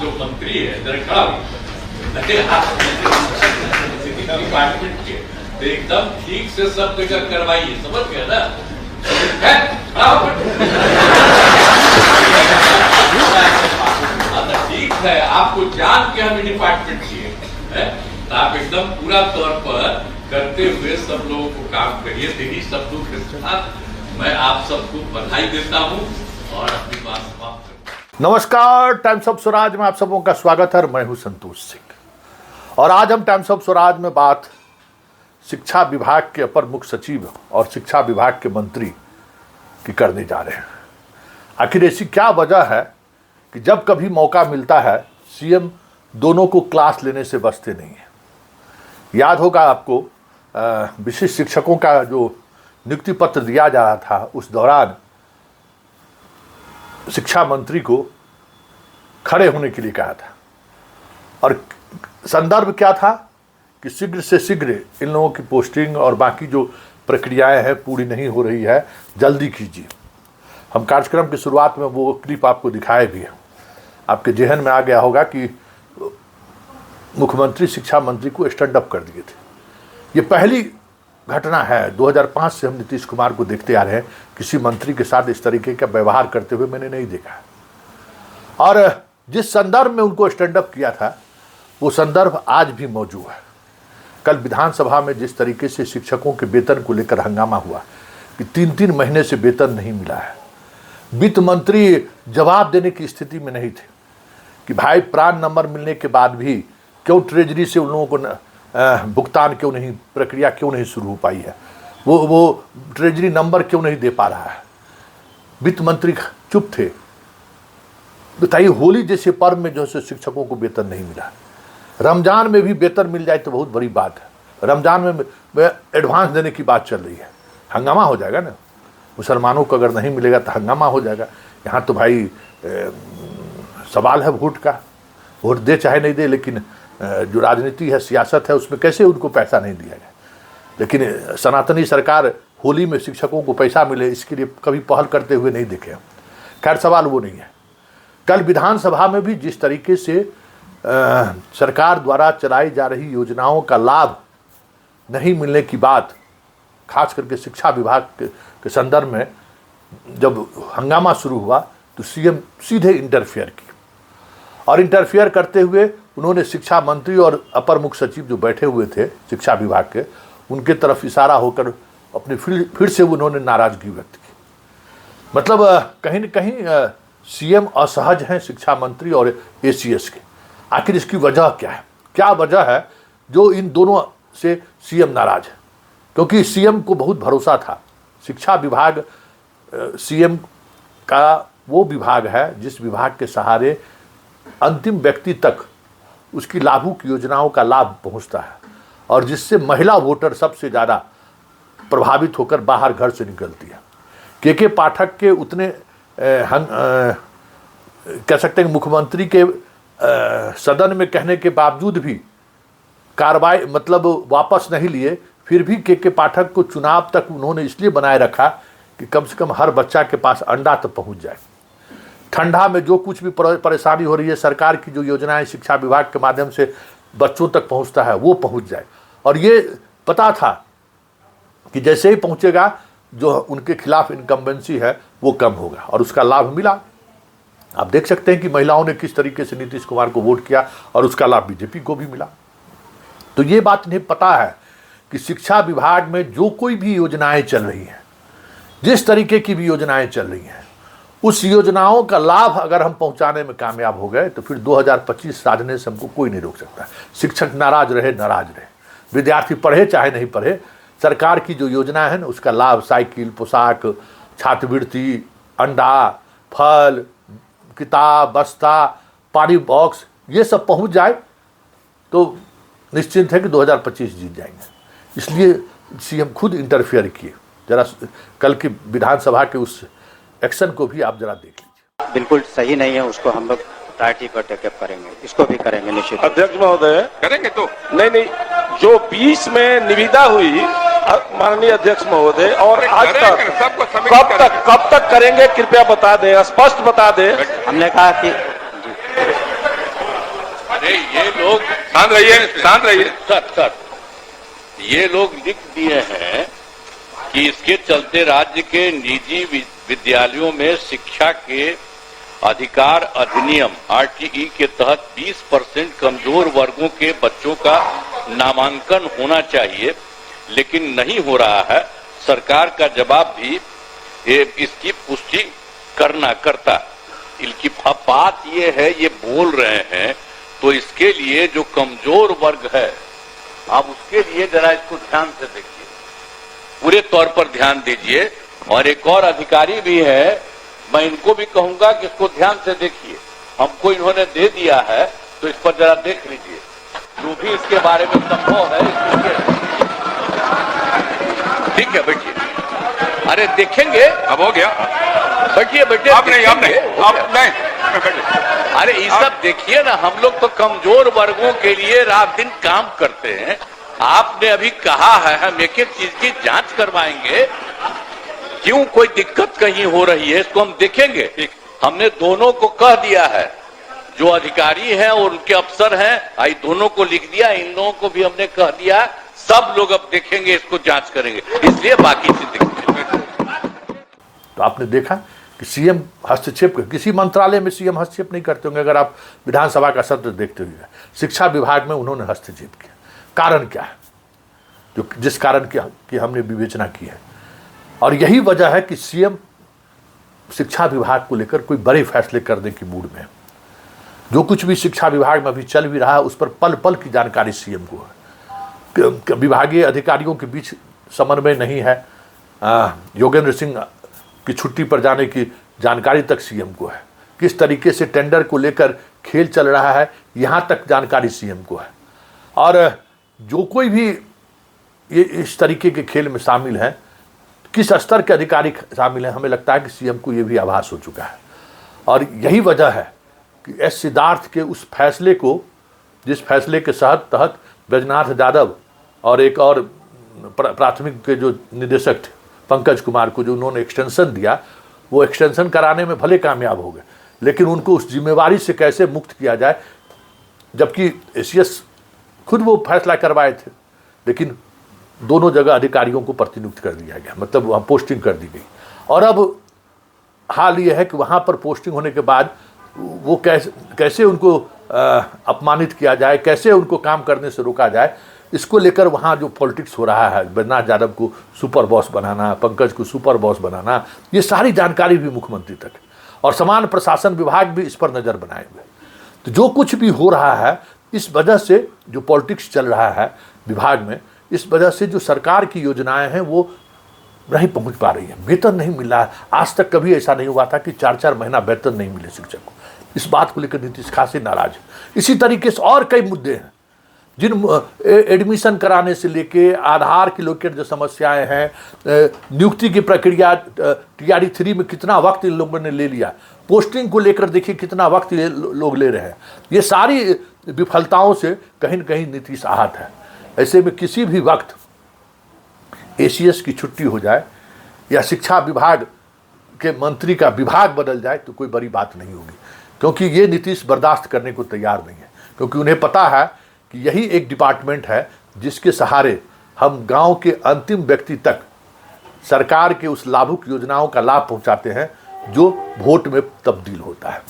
जो मंत्री है जरा खड़ा डिपार्टमेंट के तो एकदम ठीक से सब जगह करवाइए, समझ गए ना? ठीक है, आपको जान के हमें डिपार्टमेंट चाहिए, तो आप एकदम पूरा तौर पर करते हुए सब लोगों को काम करिए। यही सब लोग के साथ मैं आप सबको बधाई देता हूँ और अपनी बात समाप्त करता हूँ। नमस्कार, टाइम्स ऑफ स्वराज में आप सबों का स्वागत है। मैं हूं संतोष सिंह और आज हम टाइम्स ऑफ स्वराज में बात शिक्षा विभाग के अपर मुख्य सचिव और शिक्षा विभाग के मंत्री की करने जा रहे हैं। आखिर ऐसी क्या वजह है कि जब कभी मौका मिलता है सीएम दोनों को क्लास लेने से बचते नहीं हैं। याद होगा आपको विशिष्ट शिक्षकों का जो नियुक्ति पत्र दिया जा रहा था, उस दौरान शिक्षा मंत्री को खड़े होने के लिए कहा था और संदर्भ क्या था कि शीघ्र से शीघ्र इन लोगों की पोस्टिंग और बाकी जो प्रक्रियाएं हैं पूरी नहीं हो रही है, जल्दी कीजिए। हम कार्यक्रम की शुरुआत में वो क्लिप आपको दिखाए भी हैं। आपके जहन में आ गया होगा कि मुख्यमंत्री शिक्षा मंत्री को स्टैंड अप कर दिए थे। ये पहली घटना है। 2005 से हम नीतीश कुमार को देखते आ रहे हैं, किसी मंत्री के साथ इस तरीके का व्यवहार करते हुए मैंने नहीं देखा। और जिस संदर्भ में उनको स्टैंड अप किया था वो संदर्भ आज भी मौजूद है। कल विधानसभा में जिस तरीके से शिक्षकों के वेतन को लेकर हंगामा हुआ कि 3-3 महीने से वेतन नहीं मिला है, वित्त मंत्री जवाब देने की स्थिति में नहीं थे कि भाई प्रान नंबर मिलने के बाद भी क्यों ट्रेजरी से उन लोगों को भुगतान क्यों नहीं, प्रक्रिया क्यों नहीं शुरू हो पाई है, वो ट्रेजरी नंबर क्यों नहीं दे पा रहा है। वित्त मंत्री चुप थे। बताइए, होली जैसे पर्व में जो है शिक्षकों को वेतन नहीं मिला, रमजान में भी वेतन मिल जाए तो बहुत बड़ी बात है। रमजान में एडवांस देने की बात चल रही है, हंगामा हो जाएगा ना। मुसलमानों को अगर नहीं मिलेगा तो हंगामा हो जाएगा। यहाँ तो भाई सवाल है वोट का, वोट दे चाहे नहीं दे, लेकिन जो राजनीति है, सियासत है, उसमें कैसे उनको पैसा नहीं दिया जाए। लेकिन सनातनी सरकार होली में शिक्षकों को पैसा मिले इसके लिए कभी पहल करते हुए नहीं देखे हम। खैर, सवाल वो नहीं है। कल विधानसभा में भी जिस तरीके से सरकार द्वारा चलाई जा रही योजनाओं का लाभ नहीं मिलने की बात, खास करके शिक्षा विभाग के संदर्भ में जब हंगामा शुरू हुआ तो सीएम सीधे इंटरफेयर की और इंटरफेयर करते हुए उन्होंने शिक्षा मंत्री और अपर मुख्य सचिव जो बैठे हुए थे शिक्षा विभाग के, उनके तरफ इशारा होकर अपनी फिर से उन्होंने नाराजगी व्यक्त की। मतलब कहीं न कहीं सीएम असहज हैं शिक्षा मंत्री और एसीएस के। आखिर इसकी वजह क्या है? क्या वजह है जो इन दोनों से सीएम नाराज है? क्योंकि सीएम को बहुत भरोसा था। शिक्षा विभाग सीएम का वो विभाग है जिस विभाग के सहारे अंतिम व्यक्ति तक उसकी लाभुक योजनाओं का लाभ पहुंचता है और जिससे महिला वोटर सबसे ज़्यादा प्रभावित होकर बाहर घर से निकलती है। के पाठक के उतने कह सकते हैं मुख्यमंत्री के सदन में कहने के बावजूद भी कार्रवाई मतलब वापस नहीं लिए, फिर भी के पाठक को चुनाव तक उन्होंने इसलिए बनाए रखा कि कम से कम हर बच्चा के पास अंडा तक पहुंच जाए। ठंडा में जो कुछ भी परेशानी हो रही है, सरकार की जो योजनाएं शिक्षा विभाग के माध्यम से बच्चों तक पहुंचता है वो पहुंच जाए। और ये पता था कि जैसे ही पहुंचेगा जो उनके खिलाफ इनकम्बेंसी है वो कम होगा और उसका लाभ मिला। आप देख सकते हैं कि महिलाओं ने किस तरीके से नीतीश कुमार को वोट किया और उसका लाभ बीजेपी को भी मिला। तो ये बात इन्हें पता है कि शिक्षा विभाग में जो कोई भी योजनाएं चल रही हैं, जिस तरीके की भी योजनाएं चल रही हैं, उस योजनाओं का लाभ अगर हम पहुंचाने में कामयाब हो गए तो फिर 2025 साधने से हमको कोई नहीं रोक सकता। शिक्षक नाराज रहे, विद्यार्थी पढ़े चाहे नहीं पढ़े, सरकार की जो योजना है ना उसका लाभ, साइकिल, पोशाक, छात्रवृत्ति, अंडा, फल, किताब, बस्ता, पानी बॉक्स, ये सब पहुंच जाए तो निश्चिंत है कि 2025 जीत जाएंगे। इसलिए सीएम खुद इंटरफेयर किए। जरा कल की विधानसभा के उस एक्शन को भी आप जरा देख लीजिए। बिल्कुल सही नहीं है, उसको हम लोग प्रायोरिटी पर टेकअप करेंगे, इसको भी करेंगे निश्चित। अध्यक्ष महोदय करेंगे तो नहीं, जो 20 में निविदा हुई माननीय अध्यक्ष महोदय, और आज तक कब तक करेंगे, कृपया बता दें, स्पष्ट बता दें। हमने कहा कि अरे ये लोग शांत रहिए सर ये लोग लिख दिए हैं कि इसके चलते राज्य के निजी विद्यालयों में शिक्षा के अधिकार अधिनियम RTE के तहत 20% कमजोर वर्गों के बच्चों का नामांकन होना चाहिए, लेकिन नहीं हो रहा है। सरकार का जवाब भी इसकी पुष्टि करता। इनकी बात ये है, ये बोल रहे हैं, तो इसके लिए जो कमजोर वर्ग है, आप उसके लिए जरा इसको ध्यान से देखिए, पूरे तौर पर ध्यान दीजिए। और एक और अधिकारी भी है, मैं इनको भी कहूंगा कि इसको ध्यान से देखिए। हमको इन्होंने दे दिया है, तो इस पर जरा देख लीजिए, जो भी इसके बारे में संभव है। ठीक है, बैठिए। अरे देखेंगे, अब हो गया। बैठिए। आप नहीं। अरे ये सब देखिए ना, हम लोग तो कमजोर वर्गों के लिए रात दिन काम करते हैं। आपने अभी कहा है हम एक एक चीज की जांच करवाएंगे, क्यों कोई दिक्कत कहीं हो रही है इसको हम देखेंगे। हमने दोनों को कह दिया है, जो अधिकारी हैं और उनके अफसर हैं, आई दोनों को लिख दिया, इन लोगों को भी हमने कह दिया। सब लोग अब देखेंगे, इसको जांच करेंगे, इसलिए बाकी चीजें। तो आपने देखा कि सीएम हस्तक्षेप, किसी मंत्रालय में सीएम हस्तक्षेप नहीं करते होंगे। अगर आप विधानसभा का सत्र देखते हुए, शिक्षा विभाग में उन्होंने हस्तक्षेप किया। कारण क्या है, जो जिस कारण की हमने विवेचना की है, और यही वजह है कि सीएम शिक्षा विभाग को लेकर कोई बड़े फैसले करने की मूड में है। जो कुछ भी शिक्षा विभाग में अभी चल भी रहा है, उस पर पल पल की जानकारी सीएम को है। विभागीय अधिकारियों के बीच समन्वय नहीं है। योगेंद्र सिंह की छुट्टी पर जाने की जानकारी तक सीएम को है। किस तरीके से टेंडर को लेकर खेल चल रहा है, यहाँ तक जानकारी सीएम को है। और जो कोई भी ये इस तरीके के खेल में शामिल है, किस स्तर के अधिकारी शामिल हैं, हमें लगता है कि सीएम को ये भी आभास हो चुका है। और यही वजह है कि एस सिद्धार्थ के उस फैसले को, जिस फैसले के तहत बैजनाथ यादव और एक और प्राथमिक के जो निदेशक थे पंकज कुमार को, जो उन्होंने एक्सटेंशन दिया, वो एक्सटेंशन कराने में भले कामयाब हो गए, लेकिन उनको उस जिम्मेवारी से कैसे मुक्त किया जाए, जबकि एसीएस खुद वो फैसला करवाए थे, लेकिन दोनों जगह अधिकारियों को प्रतिनियुक्त कर दिया गया, मतलब वहाँ पोस्टिंग कर दी गई। और अब हाल ये है कि वहाँ पर पोस्टिंग होने के बाद वो कैसे उनको अपमानित किया जाए, कैसे उनको काम करने से रोका जाए, इसको लेकर वहाँ जो पॉलिटिक्स हो रहा है, बैजनाथ यादव को सुपर बॉस बनाना, पंकज को सुपर बॉस बनाना, ये सारी जानकारी भी मुख्यमंत्री तक है। और समान प्रशासन विभाग भी इस पर नज़र बनाए हुए। तो जो कुछ भी हो रहा है, इस वजह से जो पॉलिटिक्स चल रहा है विभाग में, इस वजह से जो सरकार की योजनाएं हैं वो नहीं पहुंच पा रही है, वेतन नहीं मिल रहा है। आज तक कभी ऐसा नहीं हुआ था कि 4-4 महीना वेतन नहीं मिले शिक्षक को। इस बात को लेकर नीतीश खासे नाराज है। इसी तरीके से और कई मुद्दे हैं, जिन एडमिशन कराने से लेके आधार की लोकेट जो समस्याएं हैं, नियुक्ति की प्रक्रिया TRE 3 में कितना वक्त इन लोगों ने ले लिया, पोस्टिंग को लेकर देखिए कितना वक्त लोग ले रहे हैं। ये सारी विफलताओं से कहीं न कहीं नीतीश आहत है। ऐसे में किसी भी वक्त ACS की छुट्टी हो जाए या शिक्षा विभाग के मंत्री का विभाग बदल जाए तो कोई बड़ी बात नहीं होगी, क्योंकि ये नीतीश बर्दाश्त करने को तैयार नहीं है। क्योंकि उन्हें पता है कि यही एक डिपार्टमेंट है जिसके सहारे हम गांव के अंतिम व्यक्ति तक सरकार के उस लाभुक योजनाओं का लाभ पहुंचाते हैं जो वोट में तब्दील होता है।